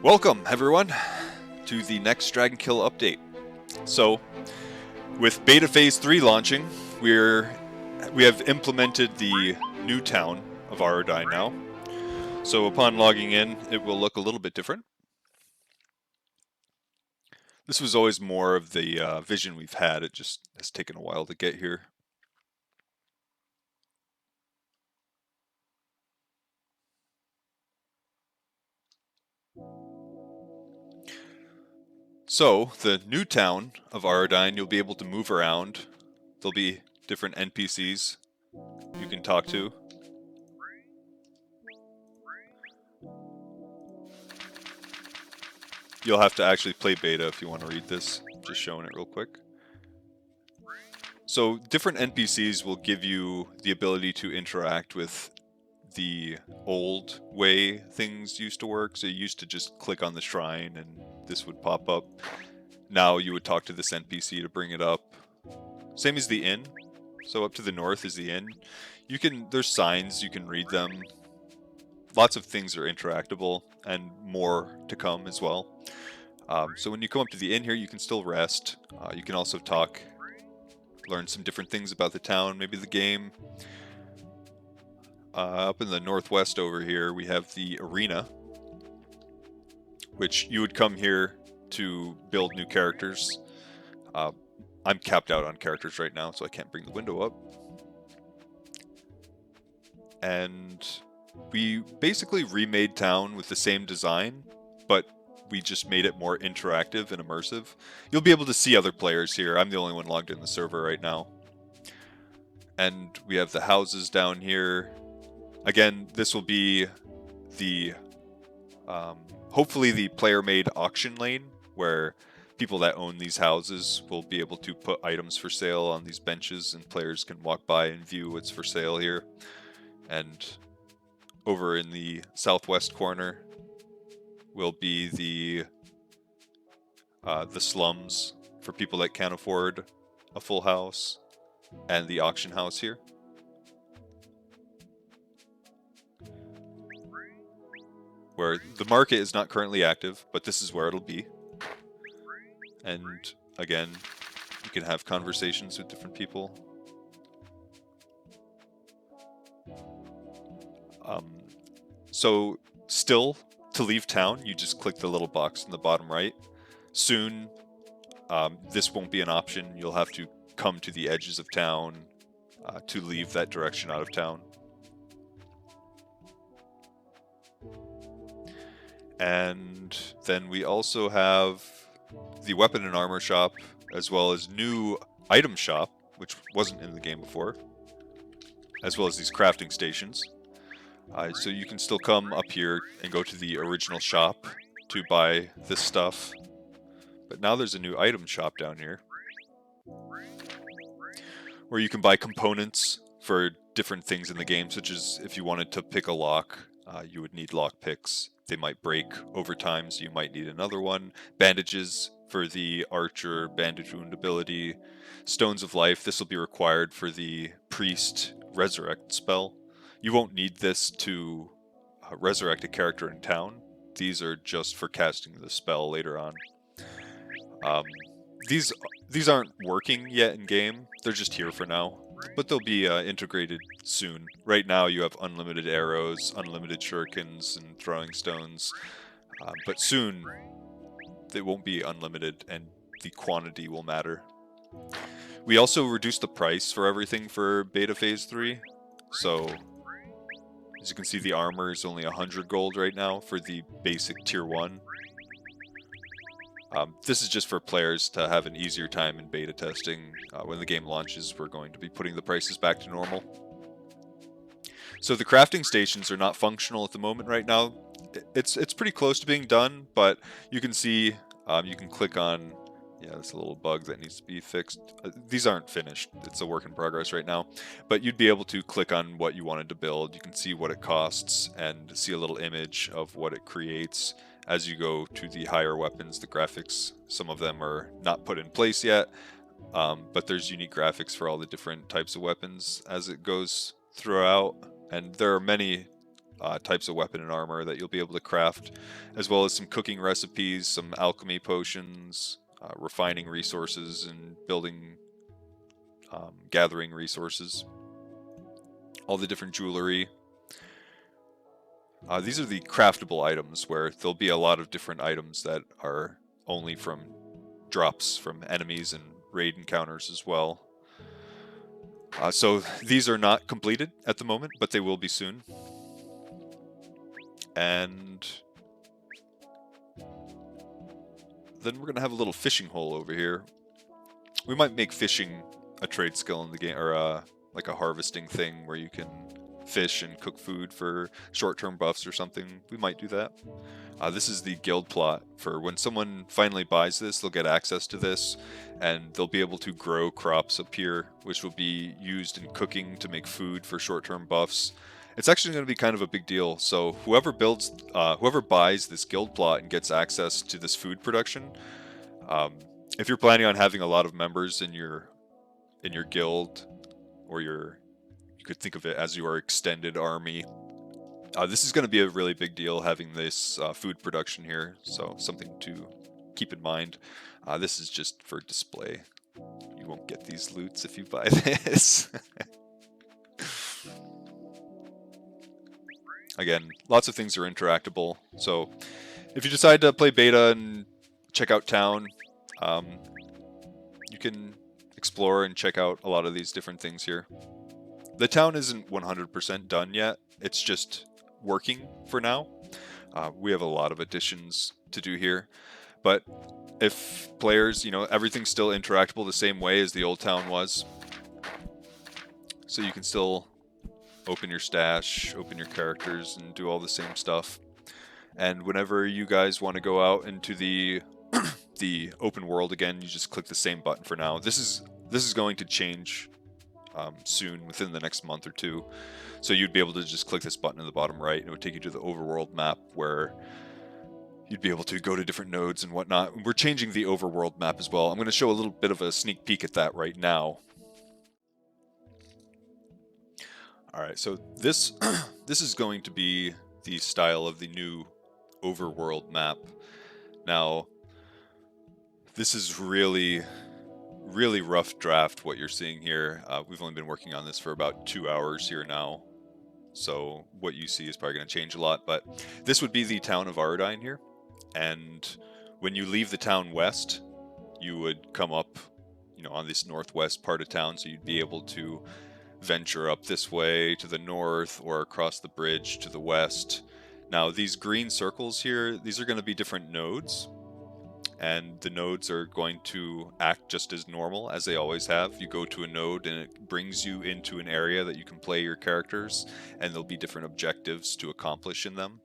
Welcome, everyone, to the next Dragon Kill update. So, with Beta Phase 3 launching, we have implemented the new town of Arudine now. So upon logging in, it will look a little bit different. This was always more of the vision we've had. It just has taken a while to get here. So, the new town of Arudine, you'll be able to move around. There'll be different NPCs you can talk to. You'll have to actually play beta if you want to read this. Just showing it real quick. So, different NPCs will give you the ability to interact with the old way things used to work. So you used to just click on the shrine and this would pop up. Now you would talk to this NPC to bring it up. Same as the inn. So up to the north is the inn. There's signs, you can read them. Lots of things are interactable and more to come as well. So when you come up to the inn here, you can still rest. You can also talk, learn some different things about the town, maybe the game. Up in the northwest over here, we have the arena, which you would come here to build new characters. I'm capped out on characters right now, so I can't bring the window up. And we basically remade town with the same design, but we just made it more interactive and immersive. You'll be able to see other players here. I'm the only one logged in the server right now. And we have the houses down here. Again, this will be the hopefully the player-made auction lane, where people that own these houses will be able to put items for sale on these benches, and players can walk by and view what's for sale here. And over in the southwest corner will be the slums for people that can't afford a full house, and the auction house here. Where the market is not currently active, but this is where it'll be. And again, you can have conversations with different people. So still, to leave town, you just click the little box in the bottom right. Soon, this won't be an option. You'll have to come to the edges of town to leave that direction out of town. And then we also have the weapon and armor shop, as well as new item shop, which wasn't in the game before, as well as these crafting stations. So you can still come up here and go to the original shop to buy this stuff. But now there's a new item shop down here, where you can buy components for different things in the game, such as if you wanted to pick a lock, you would need lock picks. They might break over time, so you might need another one. Bandages for the archer bandage wound ability. Stones of life, this will be required for the priest resurrect spell. You won't need this to resurrect a character in town. These are just for casting the spell later on. These aren't working yet in game. They're just here for now, but they'll be integrated soon. Right now you have unlimited arrows, unlimited shurikens, and throwing stones, but soon they won't be unlimited, and the quantity will matter. We also reduced the price for everything for Beta Phase 3, so as you can see, the armor is only 100 gold right now for the basic tier 1. This is just for players to have an easier time in beta testing. When the game launches, we're going to be putting the prices back to normal. So the crafting stations are not functional at the moment right now. It's pretty close to being done, but you can see, you can click on, yeah, there's a little bug that needs to be fixed. These aren't finished. It's a work in progress right now. But you'd be able to click on what you wanted to build. You can see what it costs and see a little image of what it creates. As you go to the higher weapons, the graphics, some of them are not put in place yet, but there's unique graphics for all the different types of weapons as it goes throughout. And there are many types of weapon and armor that you'll be able to craft, as well as some cooking recipes, some alchemy potions, refining resources, and building, gathering resources. All the different jewelry. These are the craftable items, where there'll be a lot of different items that are only from drops from enemies and raid encounters as well. So these are not completed at the moment, but they will be soon. And then we're going to have a little fishing hole over here. We might make fishing a trade skill in the game, or like a harvesting thing where you can fish and cook food for short-term buffs or something. We might do that. This is the guild plot for when someone finally buys this. They'll get access to this, and they'll be able to grow crops up here, which will be used in cooking to make food for short-term buffs. It's actually going to be kind of a big deal. So whoever buys this guild plot and gets access to this food production, if you're planning on having a lot of members in your guild, or you could think of it as your extended army, this is going to be a really big deal, having this food production here. So something to keep in mind. This is just for display. You won't get these loots if you buy this. Again, lots of things are interactable. So if you decide to play beta and check out town, you can explore and check out a lot of these different things here. The town isn't 100% done yet. It's just working for now. We have a lot of additions to do here, but if players, everything's still interactable the same way as the old town was. So you can still open your stash, open your characters, and do all the same stuff. And whenever you guys want to go out into the the open world again, you just click the same button for now. This is going to change soon, within the next month or two. So you'd be able to just click this button in the bottom right, and it would take you to the overworld map, where you'd be able to go to different nodes and whatnot. We're changing the overworld map as well. I'm going to show a little bit of a sneak peek at that right now. Alright, so this is going to be the style of the new overworld map. Now, this is really rough draft, what you're seeing here. We've only been working on this for about 2 hours here now, so what you see is probably going to change a lot, but this would be the town of Arudine here, and when you leave the town west, you would come up, on this northwest part of town, so you'd be able to venture up this way to the north, or across the bridge to the west. Now, these green circles here, these are going to be different nodes, and the nodes are going to act just as normal as they always have. You go to a node and it brings you into an area that you can play your characters, and there'll be different objectives to accomplish in them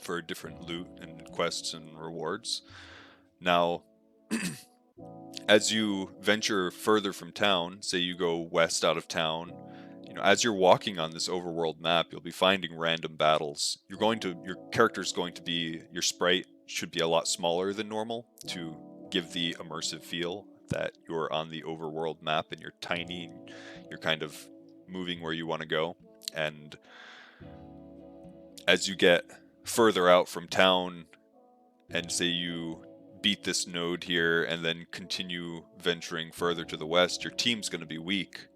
for different loot and quests and rewards. Now, as you venture further from town, say you go west out of town, as you're walking on this overworld map, you'll be finding random battles. Your character's going to be, your sprite should be a lot smaller than normal to give the immersive feel that you're on the overworld map and you're tiny and you're kind of moving where you want to go. And as you get further out from town, and say you beat this node here and then continue venturing further to the west, your team's going to be weak,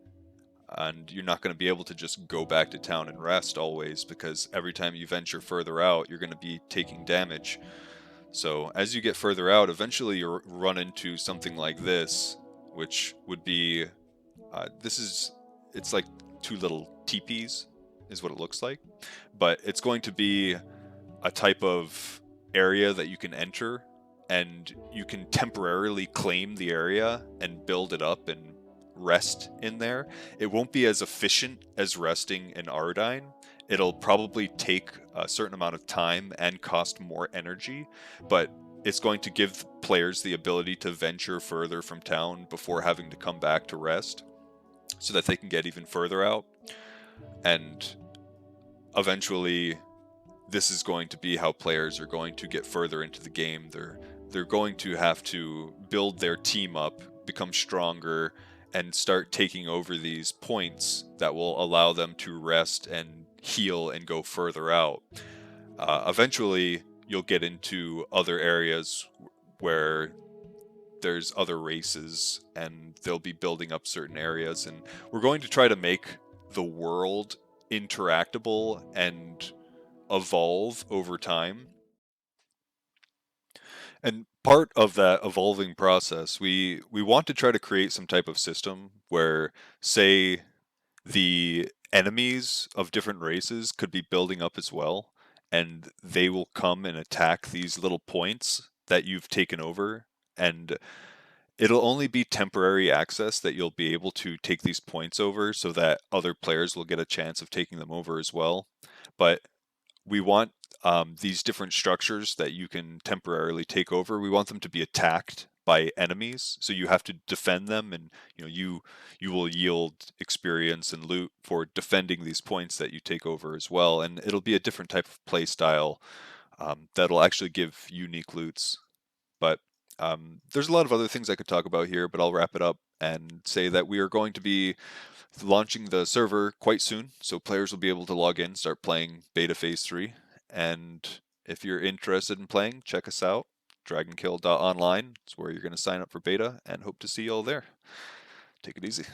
and you're not going to be able to just go back to town and rest always, because every time you venture further out, you're going to be taking damage. So as you get further out, eventually you'll run into something like this, which would be, it's like two little teepees is what it looks like, but it's going to be a type of area that you can enter, and you can temporarily claim the area and build it up and rest in there. It won't be as efficient as resting in Arudine. It'll probably take a certain amount of time and cost more energy, but it's going to give players the ability to venture further from town before having to come back to rest, so that they can get even further out. And eventually, this is going to be how players are going to get further into the game. They're going to have to build their team up, become stronger, and start taking over these points that will allow them to rest and heal and go further out. Eventually, you'll get into other areas where there's other races and they'll be building up certain areas, and we're going to try to make the world interactable and evolve over time. And part of that evolving process, we want to try to create some type of system where, say, the enemies of different races could be building up as well, and they will come and attack these little points that you've taken over, and it'll only be temporary access that you'll be able to take these points over so that other players will get a chance of taking them over as well. But we want these different structures that you can temporarily take over. We want them to be attacked by enemies, so you have to defend them, and you will yield experience and loot for defending these points that you take over as well. And it'll be a different type of play style that'll actually give unique loots. But there's a lot of other things I could talk about here, but I'll wrap it up and say that we are going to be launching the server quite soon, so players will be able to log in, start playing beta phase 3. And if you're interested in playing, check us out. Dragonkill.online is where you're going to sign up for beta, and hope to see you all there. Take it easy.